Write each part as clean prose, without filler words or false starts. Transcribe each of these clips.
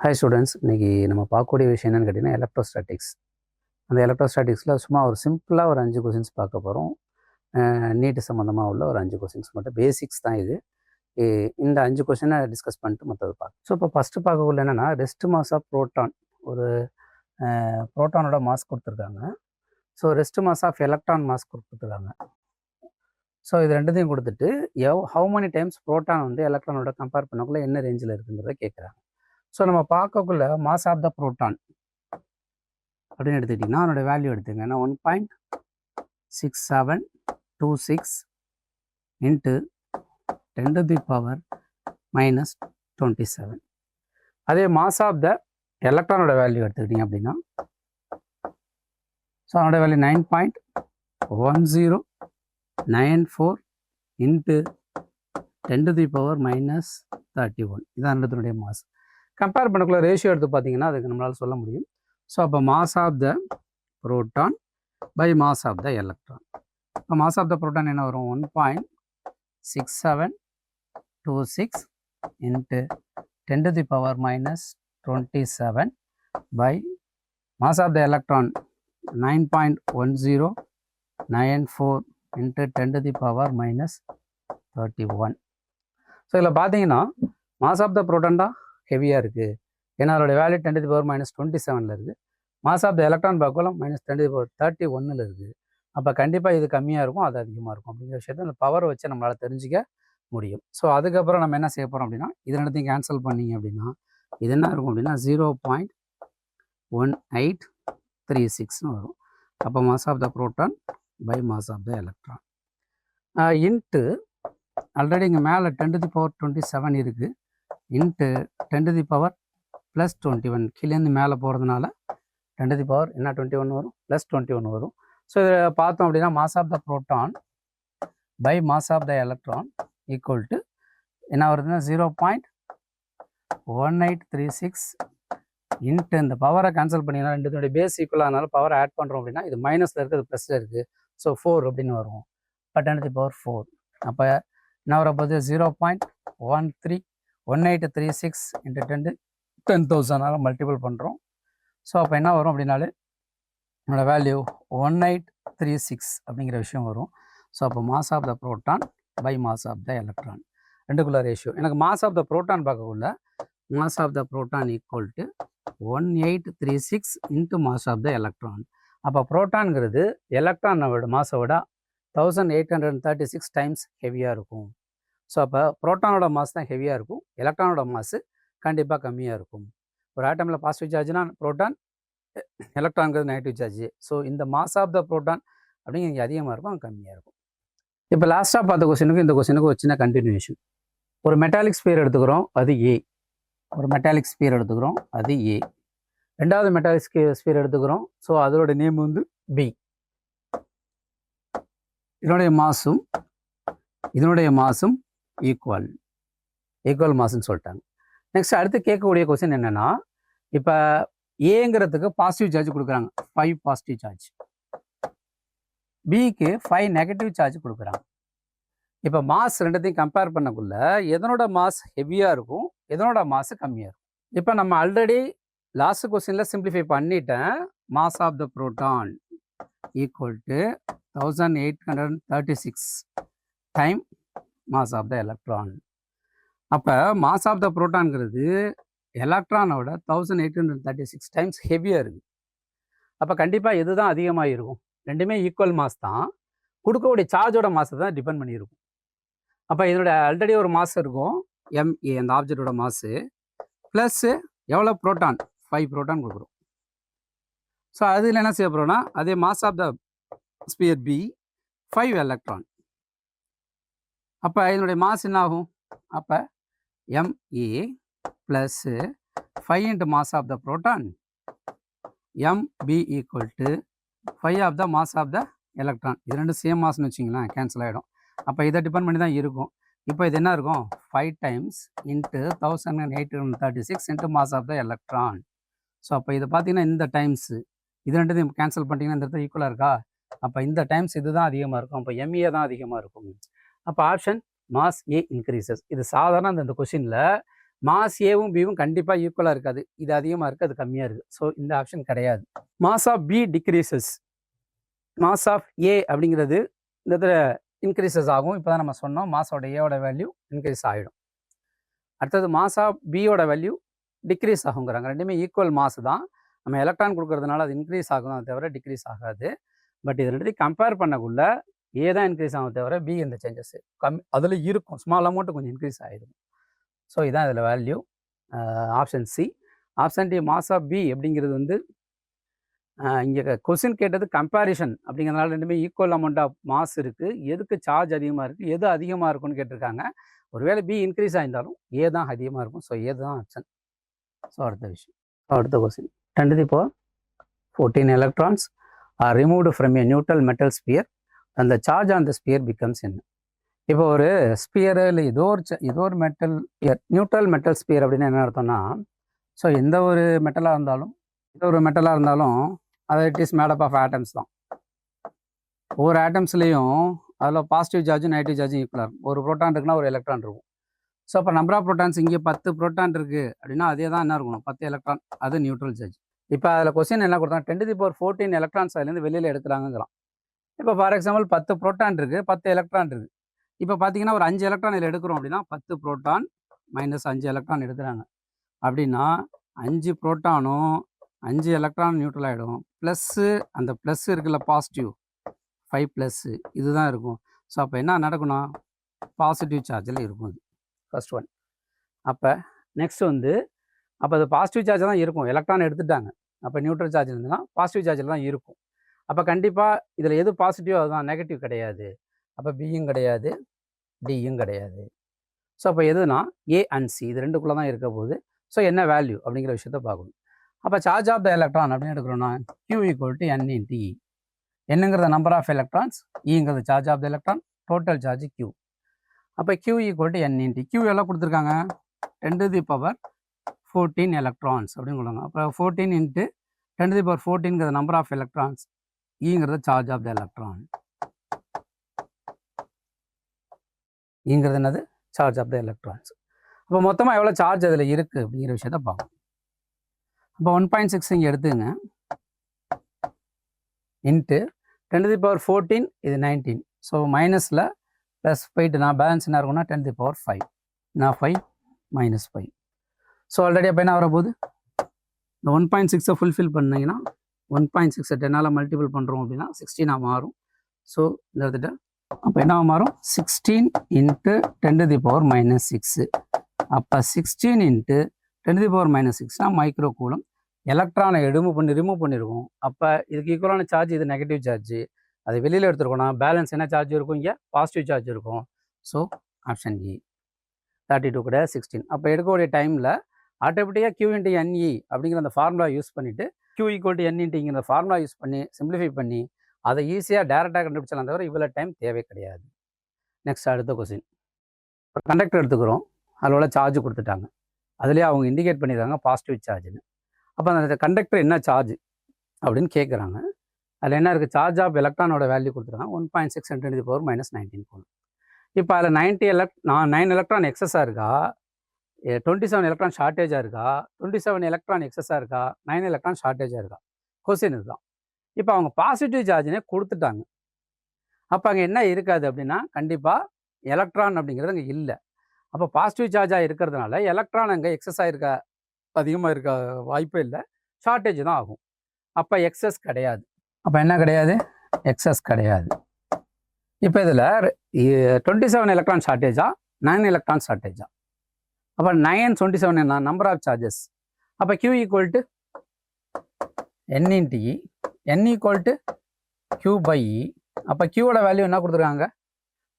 Hi students, இன்றைக்கி நம்ம பார்க்கக்கூடிய விஷயம் என்னென்னு கேட்டிங்கன்னா எலக்ட்ரோஸ்டாட்டிக்ஸ். அந்த எலக்ட்ரோஸ்டாட்டிக்ஸில் சும்மா ஒரு சிம்பிளாக ஒரு 5 கொஷின்ஸ் பார்க்க போகிறோம். நீட்டு சம்மந்தமாக உள்ள ஒரு 5 கொஷின்ஸ் மட்டும், பேசிக்ஸ் தான் இது. இந்த 5 கொஷினை டிஸ்கஸ் பண்ணிட்டு மற்றது பார்க்கலாம். ஸோ இப்போ ஃபஸ்ட்டு பார்க்கக்குள்ள என்னென்னா, ரெஸ்ட் மாஸ் ஆஃப் ப்ரோட்டான். ஒரு ப்ரோட்டானோட மாஸ் கொடுத்துருக்காங்க. So rest mass of electron mass கொடுத்துருக்காங்க. ஸோ இது ரெண்டுத்தையும் கொடுத்துட்டு ஹவு மெனி டைம்ஸ் ப்ரோட்டான் வந்து எலக்ட்ரானோட கம்பேர் பண்ணக்குள்ள என்ன ரேஞ்சில் இருக்குங்கிறத கேட்குறாங்க. ஸோ நம்ம பார்க்கக்குள்ள மாஸ் ஆஃப் த ப்ரோட்டான் அப்படின்னு எடுத்துக்கிட்டிங்கன்னா அதனோட வேல்யூ எடுத்துங்க. ஏன்னா 1.6726 இன்ட்டு 10⁻⁻27. அதே மாஸ் ஆஃப் த எலக்ட்ரானோட வேல்யூ எடுத்துக்கிட்டிங்க அப்படின்னா, ஸோ அதனோட வேல்யூ 9.1094 இன்ட்டு 10⁻⁻31. இதான் அதனுடைய மாஸ். கம்பேர் பண்ணக்குள்ள ரேஷியோ எடுத்து பார்த்தீங்கன்னா அதுக்கு நம்மளால் சொல்ல முடியும். ஸோ அப்போ mass of the proton by mass of the electron. இப்போ மாஸ் ஆஃப் த ப்ரோட்டான் என்ன வரும்? 1.6726 into 10⁻⁻27 by mass of the electron 9.1094 into 10⁻⁻31. So இதில் பார்த்தீங்கன்னா மாஸ் ஆஃப் த ப்ரோட்டான் தான் ஹெவியாக இருக்குது. ஏன்னா அதோட வேல்யூ 10⁻⁻27 இருக்குது. மாஸ் ஆஃப் த எலக்ட்ரான் பார்க்கலாம் -10⁻31 இருக்குது. அப்போ கண்டிப்பாக இது கம்மியாக இருக்கும், அது அதிகமாக இருக்கும் அப்படிங்கிற விஷயத்தை அந்த பவர் வச்சு நம்மளால் தெரிஞ்சிக்க முடியும். ஸோ அதுக்கப்புறம் நம்ம என்ன செய்ய போகிறோம் அப்படின்னா, இது ரெண்டுத்தையும் கேன்சல் பண்ணிங்க அப்படின்னா இது என்ன இருக்கும் அப்படின்னா 0.1836 வரும். அப்போ mass of the proton by mass of the electron into already இங்கே மேலே 10⁻27 இருக்குது இன்ட்டு 10⁻+21 கீழேருந்து மேலே போகிறதுனால 10⁻21 வரும், +21 வரும். ஸோ இதை பார்த்தோம் அப்படின்னா mass of the proton by mass of the electron equal to என்ன வருதுன்னா 0.1836 இன்ட்டு இந்த பவரை கேன்சல் பண்ணிங்கன்னா ரெண்டுத்துடைய பேஸ் ஈக்குவல் ஆனால பவரை ஆட் பண்ணுறோம் அப்படின்னா இது மைனஸில் இருக்குது, அது ப்ளஸில் இருக்குது. ஸோ 4 அப்படின்னு வரும். இப்போ 10⁻4. அப்போ என்ன வரப்போகுது? 0.1836 இன்ட்டு 10,000 மல்டிபிள் பண்ணுறோம். ஸோ அப்போ என்ன வரும் அப்படின்னாலே என்னோடய வேல்யூ 1836 அப்படிங்கிற விஷயம் வரும். ஸோ அப்போ mass of the proton by mass of the electron ரெண்டுக்குள்ள ரேஷியோ. எனக்கு மாஸ் ஆஃப் த ப்ரோட்டான் பார்க்கக்குள்ள mass of the proton equal to 1836 into mass of the electron. அப்போ ப்ரோட்டான்ங்கிறது எலக்ட்ரானோட மாஸை விட 1836 டைம்ஸ் ஹெவியாக இருக்கும். ஸோ அப்போ ப்ரோட்டானோட மாஸ் தான் ஹெவியாக இருக்கும், எலக்ட்ரானோட மாசு கண்டிப்பாக கம்மியாக இருக்கும். ஒரு ஆட்டமில் பாசிட்டிவ் சார்ஜ்னா ப்ரோட்டான், எலக்ட்ரான்கிறது நெகட்டிவ் சார்ஜ். ஸோ இந்த மாஸ் ஆஃப் த ப்ரோட்டான் அப்படிங்க இங்கே அதிகமாக இருக்கும், அங்கே கம்மியாக இருக்கும். இப்போ லாஸ்ட்டாக பார்த்த கொஸ்டினுக்கு இந்த கொஸ்டினுக்கு ஒரு சின்ன கண்டினியூஷன். ஒரு மெட்டாலிக் ஸ்பியர் எடுத்துக்கிறோம், அது ஏ. ஒரு மெட்டாலிக் ஸ்பியர் எடுத்துக்கிறோம், அது ஏ. ரெண்டாவது மெட்டாலிக் ஸ்பியர் எடுத்துக்கிறோம், ஸோ அதோட நேம் வந்து பி. இதனுடைய மாசும் ஈக்குவல் மாஸ்ன்னு சொல்லிட்டாங்க. நெக்ஸ்ட் அடுத்து கேட்கக்கூடிய கொஸ்டின் என்னன்னா, இப்போ ஏங்கிறதுக்கு பாசிட்டிவ் சார்ஜ் கொடுக்குறாங்க, 5 பாசிட்டிவ் சார்ஜ். பிக்கு 5 நெகட்டிவ் சார்ஜ் கொடுக்குறாங்க. இப்போ மாஸ் ரெண்டுத்தையும் கம்பேர் பண்ணக்குள்ள எதனோட மாஸ் ஹெவியாக இருக்கும், எதனோட மாஸ் கம்மியாக இருக்கும். இப்போ நம்ம ஆல்ரெடி லாஸ்ட் கொஸ்டினில் சிம்பிளிஃபை பண்ணிட்டேன். Mass of the proton equal to 1836 time mass of the electron. அப்போ மாஸ் ஆஃப் த ப்ரோட்டான்ங்கிறது எலக்ட்ரானோட 1836 டைம்ஸ் ஹெவியாக இருக்குது. அப்போ கண்டிப்பாக எது தான் அதிகமாக இருக்கும்? ரெண்டுமே ஈக்குவல் மாஸ் தான், கொடுக்கக்கூடிய சார்ஜோட மாஸை தான் டிபெண்ட் பண்ணியிருக்கும். அப்போ இதனோட ஆல்ரெடி ஒரு மாஸ் இருக்கும், எம்ஏ அந்த ஆப்ஜெக்டோட மாசு, ப்ளஸ்ஸு எவ்வளோ ப்ரோட்டான்? 5 ப்ரோட்டான் கொடுக்குறோம். ஸோ அதில் என்ன செய்ய போகிறோம்னா, அதே mass of the sphere B 5 electron. அப்போ இதனுடைய மாஸ் என்ன ஆகும்? அப்போ MA plus 5 into mass of the proton MB equal to 5 of the mass of the electron. இது ரெண்டு சேம் மாஸ்ன்னு வச்சிங்களேன், கேன்சல் ஆகிடும். அப்போ இதை டிபெண்ட் பண்ணி தான் இருக்கும். இப்போ இது என்ன இருக்கும்? 5 times into 1836 into mass of the electron. So அப்போ இதை பார்த்தீங்கன்னா இந்த டைம்ஸு இது ரெண்டுத்தையும் கேன்சல் பண்ணிட்டீங்கன்னா இந்த இடத்துல ஈக்குவலாக இருக்கா? அப்போ இந்த டைம்ஸ் இது தான் அதிகமாக இருக்கும், அப்போ எம்ஏ தான் அதிகமாக இருக்கும். அப்போ ஆப்ஷன் மாஸ் ஏ இன்க்ரீசஸ். இது சாதாரண இந்த கொஸ்டினில் மாஸ் ஏவும் பியும் கண்டிப்பாக ஈக்குவலாக இருக்காது. இது அதிகமாக இருக்குது, அது கம்மியாக இருக்குது. ஸோ இந்த ஆப்ஷன் கிடையாது. Mass of B decreases, mass of A அப்படிங்கிறது இந்த இடத்துல இன்க்ரீசஸ் ஆகும். இப்போ தான் நம்ம சொன்னோம், மாஸோட ஏவோட வேல்யூ இன்க்ரீஸ் ஆகிடும். அடுத்தது மாஸ் ஆஃப் பியோட வேல்யூ டிக்ரீஸ் ஆகுங்கிறாங்க. ரெண்டுமே ஈக்குவல் மாஸ் தான். நம்ம எலக்ட்ரான் கொடுக்கறதுனால அது இன்க்ரீஸ் ஆகும் அதை தவிர டிக்ரீஸ் ஆகாது. பட் இது ரெண்டுத்தையும் கம்பேர் பண்ணக்குள்ள ஏ தான் இன்க்ரீஸ் ஆகும் தவிர பி இந்த சேஞ்சஸ் அதில் இருக்கும். ஸ்மால் அமௌண்ட்டு கொஞ்சம் இன்க்ரீஸ் ஆகிடும். ஸோ இதான் இதில் value. Option C. Option D mass of B அப்படிங்கிறது வந்து இங்கே கொஸ்டின் கேட்டது கம்பேரிஷன் அப்படிங்கிறதுனால ரெண்டுமே ஈக்குவல் அமௌண்ட் ஆஃப் மாஸ் இருக்குது. எதுக்கு சார்ஜ் அதிகமாக இருக்குது, எது அதிகமாக இருக்குன்னு கேட்டிருக்காங்க. ஒருவேளை பி இன்க்ரீஸ் ஆகிருந்தாலும் ஏ தான் அதிகமாக இருக்கும். ஸோ ஏ தான் ஆப்ஷன். ஸோ அடுத்த விஷயம், அடுத்த question. 10^14 electrons are removed from a neutral metal sphere and the charge on the sphere becomes என்ன? இப்போ ஒரு ஸ்பியரு இல்லை ஏதோ ஒரு மெட்டல் நியூட்ரல் மெட்டல் ஸ்பியர் அப்படின்னு என்ன அர்த்தம்னா, ஸோ எந்த ஒரு மெட்டலாக இருந்தாலும் அது it is made up of atoms தான். ஒவ்வொரு ஆட்டம்ஸ்லேயும் அதில் பாசிட்டிவ் சார்ஜும் நெகட்டிவ் சார்ஜும் ஈக்குவலாக இருக்கும். ஒரு ப்ரோட்டான் இருக்குன்னா ஒரு எலக்ட்ரான் இருக்கும். ஸோ அப்போ நம்பர் ஆஃப் ப்ரோட்டான்ஸ் இங்கே 10 ப்ரோட்டான் இருக்குது அப்படின்னா அதே தான் என்ன இருக்கணும், 10 எலக்ட்ரான். அது நியூட்ரல் சார்ஜ். இப்போ அதில் கொஸ்டின் என்ன கொடுத்தாங்க, 10^14 எலக்ட்ரான்ஸ் அதுலேருந்து வெளியில் எடுக்கிறாங்கிறான். இப்போ ஃபார் எக்ஸாம்பிள் 10 ப்ரோட்டான் இருக்குது, 10 எலக்ட்ரான் இருக்குது. இப்போ பார்த்தீங்கன்னா ஒரு 5 எலக்ட்ரான் இதில் எடுக்கிறோம் அப்படின்னா 10 ப்ரோட்டான் மைனஸ் 5 எலக்ட்ரான் எடுக்கிறாங்க அப்படின்னா 5 ப்ரோட்டானும் 5 எலக்ட்ரான் நியூட்ரல் ஆகிடும். ப்ளஸ்ஸு அந்த ப்ளஸ் இருக்குல்ல பாசிட்டிவ் 5+ இதுதான் இருக்கும். ஸோ அப்போ என்ன நடக்கணும், பாசிட்டிவ் சார்ஜில் இருக்கும். அது ஃபர்ஸ்ட் ஒன். அப்போ நெக்ஸ்ட் வந்து அப்போ அது பாசிட்டிவ் சார்ஜ் தான் இருக்கும். எலக்ட்ரான் எடுத்துட்டாங்க, அப்போ நியூட்ரல் சார்ஜ் இருந்ததுன்னா பாசிட்டிவ் சார்ஜில் தான் இருக்கும். அப்போ கண்டிப்பாக இதில் எது பாசிட்டிவ் அதுதான், நெகட்டிவ் கிடையாது. அப்போ பியும் கிடையாது, டியும் கிடையாது. ஸோ அப்போ எதுனா ஏ அண்ட் சி இது ரெண்டுக்குள்ளே தான் இருக்க போகுது. ஸோ என்ன வேல்யூ அப்படிங்கிற விஷயத்த பார்க்கணும். அப்போ சார்ஜ் ஆஃப் த எலக்ட்ரான் அப்படின்னு எடுக்கிறோன்னா Q = N × E. என்னங்கிறத நம்பர் ஆஃப் எலக்ட்ரான்ஸ், ஈங்கிறது charge of the electron, total charge Q. அப்போ Q = N × Q எல்லாம் கொடுத்துருக்காங்க 10^14 எலக்ட்ரான்ஸ் அப்படின்னு சொல்லுவாங்க. அப்போ 14 × 10^14 நம்பர் ஆஃப் எலக்ட்ரான்ஸ், ஈங்கிறது சார்ஜ் ஆஃப் த எலக்ட்ரான். ஈங்கிறது என்னது, சார்ஜ் ஆஃப் த எலக்ட்ரான்ஸ். அப்போ மொத்தமாக எவ்வளோ சார்ஜ் அதில் இருக்குது அப்படிங்கிற விஷயத்த பார்க்கணும். அப்போ 1.6 இங்கே எடுத்துங்க, இன்ட்டு 10^14 இது 19. ஸோ மைனஸில் ப்ளஸ் போயிட்டு நான் பேலன்ஸ் என்ன இருக்கும்னா 10^5. நான் 5 - 5. ஸோ ஆல்ரெடி அப்போ என்ன வரப்போகுது, இந்த 1.6 ஃபுல்ஃபில் பண்ணிங்கன்னா 1.6 10ஆல் மல்டிபிள் பண்ணுறோம் அப்படின்னா 16 மாறும். ஸோ இந்த இடத்துல அப்போ என்ன மாறும், 16 × 10⁻⁻6. அப்போ 16 × 10⁻⁻6னா மைக்ரோ கூலம். எலக்ட்ரானை ரிமூவ் பண்ணியிருக்கோம். அப்போ இதுக்கு ஈக்குவலான சார்ஜ் இது நெகட்டிவ் சார்ஜ். அதை வெளியில் எடுத்துருக்கோம்னா பேலன்ஸ் என்ன சார்ஜ் இருக்கும், இங்கே பாசிட்டிவ் சார்ஜ் இருக்கும். ஸோ ஆப்ஷன் இ 32 கூட 16. அப்போ எடுக்கக்கூடிய டைமில் ஆட்டோமேட்டிக்காக Q × NE அப்படிங்கிற அந்த ஃபார்முலா யூஸ் பண்ணிவிட்டு Q = N × Eங்கிற ஃபார்முலா யூஸ் பண்ணி சிம்பிளிஃபை பண்ணி அதை ஈஸியாக டேரெக்டாக கண்டுபிடிச்சலாம் தவிர இவ்வளோ டைம் தேவை கிடையாது. நெக்ஸ்ட் அடுத்த கொஸ்டின். இப்போ கண்டக்டர் எடுத்துக்கிறோம், அதோட சார்ஜ் கொடுத்துட்டாங்க, அதுலேயே அவங்க இண்டிகேட் பண்ணியிருக்காங்க பாசிட்டிவ் சார்ஜ்னு. அப்போ அந்த கண்டக்டர் என்ன சார்ஜ் அப்படின்னு கேட்குறாங்க. அதில் என்ன இருக்குது, சார்ஜ் ஆஃப் எலக்ட்ரானோட வேல்யூ கொடுத்துருக்காங்க 1.6 × 10⁻⁻19 கூலும். இப்போ அதில் 9 எலக்ட்ரான் எக்ஸஸாக இருக்கா, 27 எலக்ட்ரான் ஷார்ட்டேஜாக இருக்கா, 27 எலக்ட்ரான் எக்ஸஸாக இருக்கா, 9 எலக்ட்ரான் ஷார்ட்டேஜாக இருக்கா, கொஸ்டின் இதுதான். இப்போ அவங்க பாசிட்டிவ் சார்ஜ்னே கொடுத்துட்டாங்க. அப்போ அங்கே என்ன இருக்காது அப்படின்னா கண்டிப்பாக எலக்ட்ரான் அப்படிங்கிறது அங்கே இல்லை. அப்போ பாசிட்டிவ் சார்ஜாக இருக்கிறதுனால எலக்ட்ரான் அங்கே எக்ஸஸாக இருக்க அதிகமாக இருக்க வாய்ப்பே இல்லை, ஷார்ட்டேஜ் தான் ஆகும். அப்போ எக்ஸஸ் கிடையாது. அப்போ என்ன கிடையாது, எக்ஸஸ் கிடையாது. இப்போ இதில் 27 எலக்ட்ரான் ஷார்ட்டேஜா, 9 எலக்ட்ரான் ஷார்ட்டேஜா? அப்போ 9 27 என்ன நம்பர் ஆஃப் சார்ஜஸ். அப்போ Q = N × E, N = Q/E. அப்போ Qவோட வேல்யூ என்ன கொடுத்துருக்காங்க,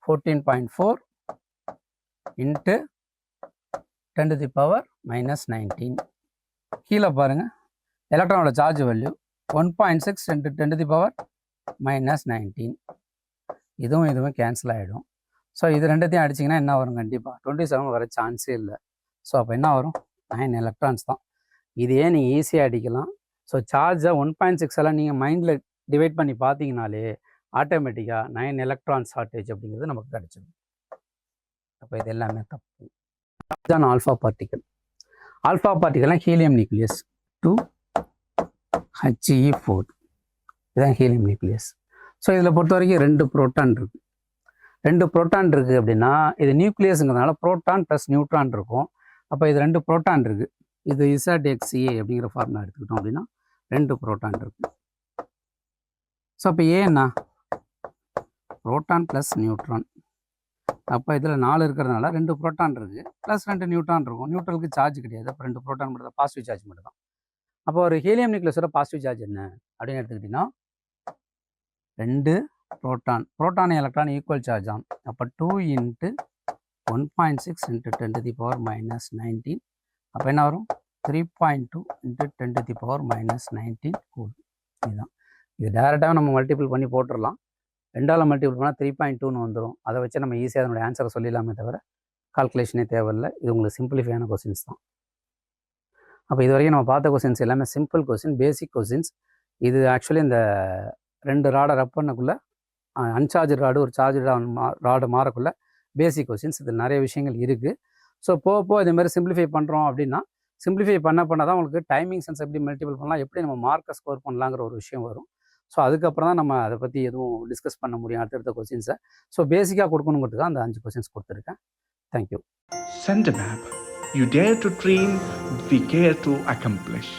14.4 × 10⁻⁻19. கீழே பாருங்கள் எலக்ட்ரானோட சார்ஜ் வேல்யூ 1.6 × 10⁻⁻19. இதுவும் கேன்சல் ஆகிடும். ஸோ இது ரெண்டுத்தையும் அடிச்சிங்கன்னா என்ன வரும், கண்டிப்பாக 27 வர சான்ஸே இல்லை. ஸோ அப்போ என்ன வரும், 9 எலக்ட்ரான்ஸ் தான். இதையே நீங்கள் ஈஸியாக அடிக்கலாம். ஸோ சார்ஜை 1.6 எல்லாம் நீங்கள் மைண்டில் டிவைட் பண்ணி பார்த்தீங்கனாலே ஆட்டோமேட்டிக்காக 9 எலக்ட்ரான் ஷார்ட்டேஜ் அப்படிங்கிறது நமக்கு கிடச்சிடும். அப்போ இது எல்லாமே தப்பு. இதுதான் ஆல்ஃபா பார்ட்டிகல். ஆல்ஃபா பார்ட்டிகல்லாம் ஹீலியம் நியூக்ளியஸ் 2He4. இதுதான் ஹீலியம் நியூக்ளியஸ். ஸோ இதில் பொறுத்த வரைக்கும் 2 புரோட்டான் இருக்குது. 2 புரோட்டான் இருக்குது அப்படின்னா இது நியூக்ளியஸுங்கிறதுனால புரோட்டான் ப்ளஸ் நியூட்ரான் இருக்கும். அப்போ இது 2 புரோட்டான் இருக்குது. இது ZXA அப்படிங்கிற ஃபார்முலா எடுத்துக்கிட்டோம் அப்படின்னா 2 புரோட்டான் இருக்குது. ஸோ அப்போ ஏன்னா புரோட்டான் ப்ளஸ் நியூட்ரான். அப்போ இதில் 4 இருக்கிறதுனால 2 புரோட்டான் இருக்குது ப்ளஸ் 2 நியூட்ரான் இருக்கும். நியூட்ரலுக்கு சார்ஜ் கிடையாது. அப்போ 2 புரோட்டான் மட்டும் தான், பாசிட்டிவ் சார்ஜ் மட்டும் தான். அப்போ ஒரு ஹீலியம் நியூக்ளியஸோட பாசிட்டிவ் சார்ஜ் என்ன அப்படின்னு எடுத்துக்கிட்டிங்கன்னா 2 proton. Proton electron equal charge தான். அப்போ 2 × 1.6 × 10⁻⁻19. அப்போ என்ன வரும்? 3.2 × 10⁻⁻19 கூல். இதுதான். இது டேரெக்டாக நம்ம மல்டிபிள் பண்ணி போட்டுடலாம். 2ஆல் மல்டிபிள் பண்ணால் 3.2ன்னு வந்துடும். அதை வச்சு நம்ம ஈஸியாக அதனுடைய ஆன்சரை சொல்லிடலாமே தவிர கால்குலேஷனே தேவையில்லை. இது உங்களுக்கு சிம்பிளிஃபையான கொஸ்டின்ஸ் தான். அப்போ இது வரைக்கும் நம்ம பார்த்த கொஸ்டின்ஸ் எல்லாமே சிம்பிள் கொஸ்டின், பேசிக் கொஸ்டின்ஸ். இது ஆக்சுவலி இந்த 2 ராடை ரப் பண்ணக்குள்ளே அன்சார்ஜ் ராடு ஒரு சார்ஜ் ராடு மாறக்குள்ள பேசிக் கொஸ்டின்ஸ். இது நிறைய விஷயங்கள் இருக்குது. ஸோ போக இதேமாதிரி சிம்பிளிஃபை பண்ணுறோம் அப்படின்னா சிம்பிளிஃபை பண்ண தான் உங்களுக்கு டைமிங் சென்ஸ் எப்படி மல்டிபிள் பண்ணலாம், எப்படி நம்ம மார்க்கை ஸ்கோர் பண்ணலாங்கிற ஒரு விஷயம் வரும். ஸோ அதுக்கப்புறம் தான் நம்ம அதை பற்றி எதுவும் டிஸ்கஸ் பண்ண முடியும் அடுத்தடுத்த கொஸ்டின்ஸை. ஸோ பேசிக்காக கொடுக்கணுங்கிறதுக்கு தான் அந்த 5 கொஸ்டின்ஸ் கொடுத்துருக்கேன். Thank you. CenterMap. You dare to dream, we care to accomplish.